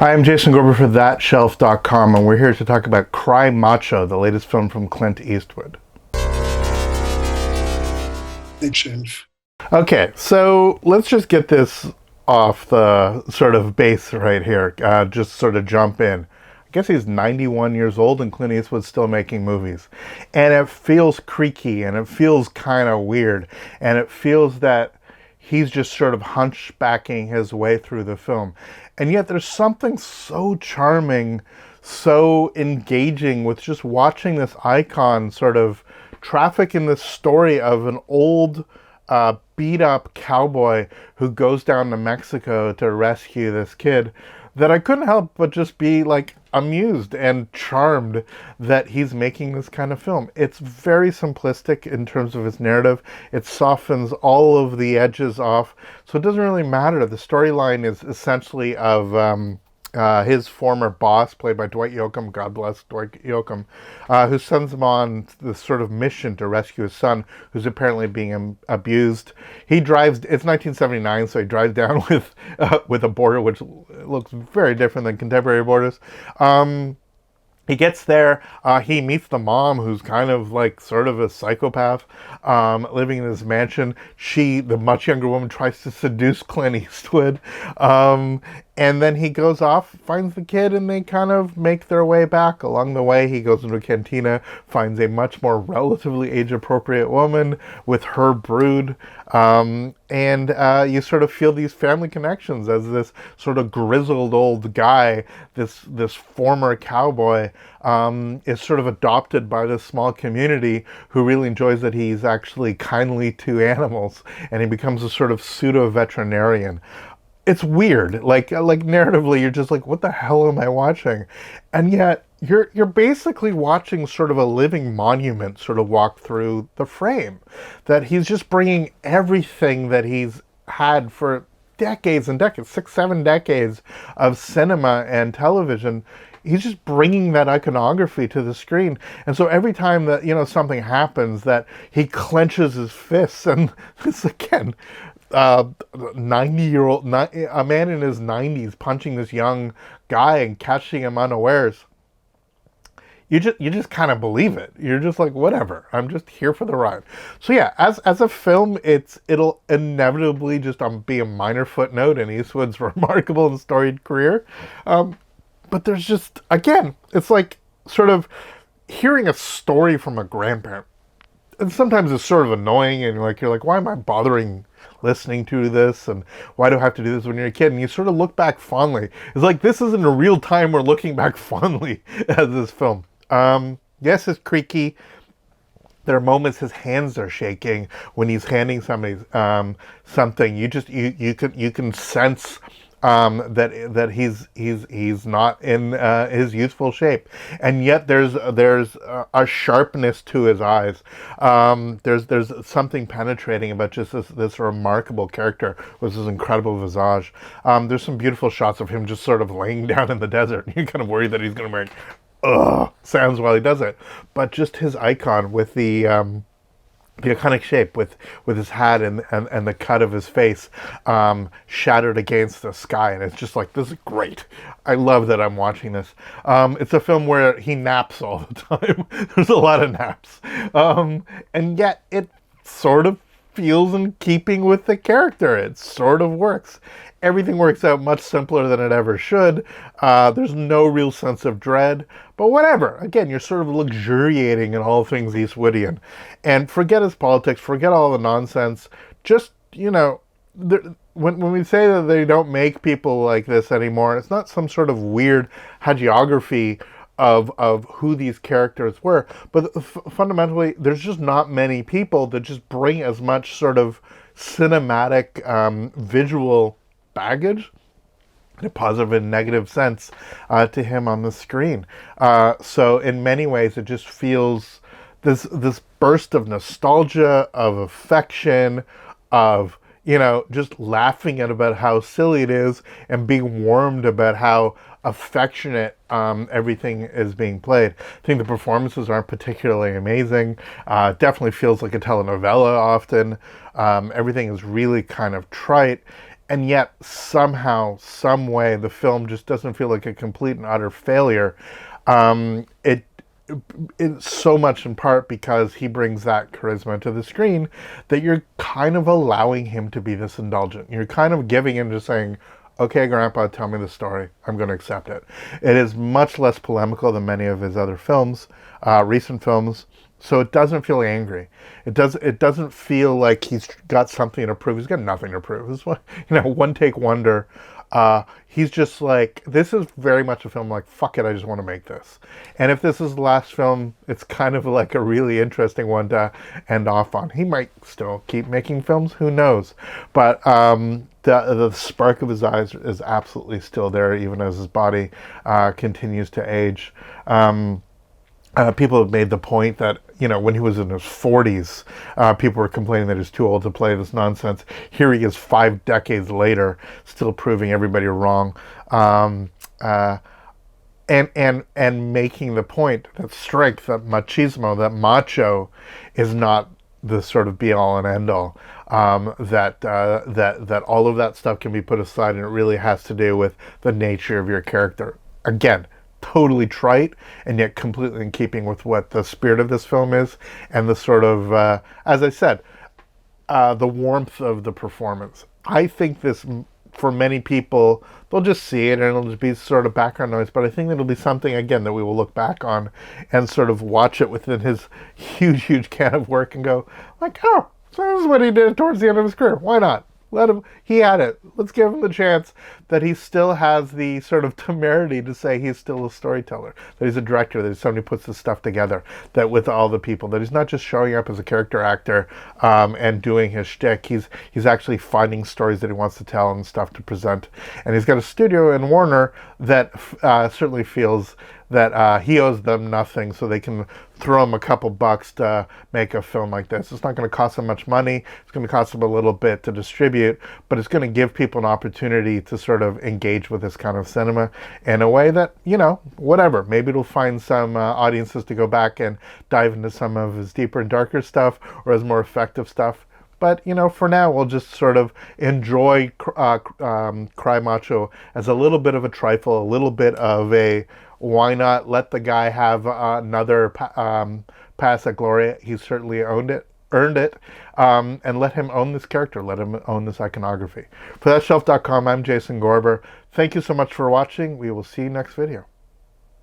Hi, I'm Jason Gorber for ThatShelf.com, and we're here to talk about Cry Macho, the latest film from Clint Eastwood. Big shelf. Okay, so let's just get this off the sort of base right here. Just sort of jump in. I guess he's 91 years old and Clint Eastwood's still making movies. And it feels creaky and it feels kind of weird. And it feels that he's just sort of hunchbacking his way through the film. And yet there's something so charming, so engaging with just watching this icon sort of traffic in this story of an old beat up cowboy who goes down to Mexico to rescue this kid, that I couldn't help but just be like amused and charmed that he's making this kind of film. It's very simplistic in terms of its narrative. It softens all of the edges off, so it doesn't really matter. The storyline is essentially of his former boss, played by Dwight Yoakam, God bless Dwight Yoakam, who sends him on this sort of mission to rescue his son, who's apparently being abused. He drives, it's 1979, so he drives down with a border which looks very different than contemporary borders. He gets there, he meets the mom, who's kind of like sort of a psychopath, living in this mansion. The much younger woman, tries to seduce Clint Eastwood. And then he goes off, finds the kid, and they kind of make their way back. Along the way, he goes into a cantina, finds a much more relatively age-appropriate woman with her brood. And you sort of feel these family connections as this sort of grizzled old guy, this former cowboy, is sort of adopted by this small community who really enjoys that he's actually kindly to animals, and he becomes a sort of pseudo-veterinarian. It's weird, like narratively, you're just like, what the hell am I watching? And yet, you're basically watching sort of a living monument sort of walk through the frame. That he's just bringing everything that he's had for decades and decades, 6-7 decades of cinema and television. He's just bringing that iconography to the screen. And so every time that, something happens, that he clenches his fists, and this again, 90-year-old, a man in his 90s punching this young guy and catching him unawares. You just kind of believe it. You're just like, whatever. I'm just here for the ride. So yeah, as a film, it'll inevitably just be a minor footnote in Eastwood's remarkable and storied career. But there's just, again, it's like sort of hearing a story from a grandparent. And sometimes it's sort of annoying, and you're like, why am I bothering listening to this, and why do I have to do this when you're a kid? And you sort of look back fondly. It's like, this isn't a real time we're looking back fondly at this film. Yes, it's creaky. There are moments his hands are shaking when he's handing somebody something. You can sense that he's not in his youthful shape, and yet there's a sharpness to his eyes. There's something penetrating about just this remarkable character with this incredible visage. There's some beautiful shots of him just sort of laying down in the desert. You're kind of worried that he's going to make sounds while he does it, but just his icon with the iconic shape with his hat and the cut of his face shattered against the sky, and it's just like, this is great. I love that I'm watching this. It's a film where he naps all the time. There's a lot of naps, and yet it sort of feels in keeping with the character. It sort of works. Everything works out much simpler than it ever should. There's no real sense of dread, but whatever. Again, you're sort of luxuriating in all things Eastwoodian. And forget his politics, forget all the nonsense. Just, when we say that they don't make people like this anymore, it's not some sort of weird hagiography of who these characters were, but fundamentally, there's just not many people that just bring as much sort of cinematic visual baggage, in a positive and negative sense, to him on the screen. So in many ways, it just feels this burst of nostalgia, of affection, of just laughing at about how silly it is, and being warmed about how affectionate everything is being played. I think the performances aren't particularly amazing. Definitely feels like a telenovela often. Everything is really kind of trite. and yet somehow, some way, the film just doesn't feel like a complete and utter failure. It it's so much in part because he brings that charisma to the screen that you're kind of allowing him to be this indulgent. You're kind of giving him, just saying, okay, Grandpa, tell me the story. I'm going to accept it. It is much less polemical than many of his other films, recent films. So it doesn't feel angry. It doesn't feel like he's got something to prove. He's got nothing to prove. It's one, one take wonder. He's just like, this is very much a film like, fuck it, I just want to make this. And if this is the last film, it's kind of like a really interesting one to end off on. He might still keep making films, who knows? But the spark of his eyes is absolutely still there, even as his body continues to age. People have made the point that, when he was in his 40s, people were complaining that he's too old to play this nonsense. Here he is 5 decades later, still proving everybody wrong. And making the point that strength, that machismo, that macho is not the sort of be all and end all. That all of that stuff can be put aside, and it really has to do with the nature of your character. Again, totally trite, and yet completely in keeping with what the spirit of this film is, and the sort of, as I said, the warmth of the performance. I think this, for many people, they'll just see it and it'll just be sort of background noise, but I think it'll be something, again, that we will look back on and sort of watch it within his huge, huge can of work and go, like, oh, so this is what he did towards the end of his career. Why not? Let him, he had it. Let's give him the chance that he still has the sort of temerity to say he's still a storyteller, that he's a director, that he's somebody who puts this stuff together, that with all the people, that he's not just showing up as a character actor and doing his shtick. He's actually finding stories that he wants to tell and stuff to present. And he's got a studio in Warner that certainly feels that he owes them nothing, so they can throw him a couple bucks to make a film like this. It's not going to cost him much money. It's going to cost him a little bit to distribute, but it's going to give people an opportunity to sort of engage with this kind of cinema in a way that, whatever. Maybe it'll find some audiences to go back and dive into some of his deeper and darker stuff, or his more effective stuff. But, for now, we'll just sort of enjoy Cry Macho as a little bit of a trifle, a little bit of a, why not let the guy have another pass at glory? He's certainly earned it, and let him own this character. Let him own this iconography. For thatshelf.com, I'm Jason Gorber. Thank you so much for watching. We will see you next video.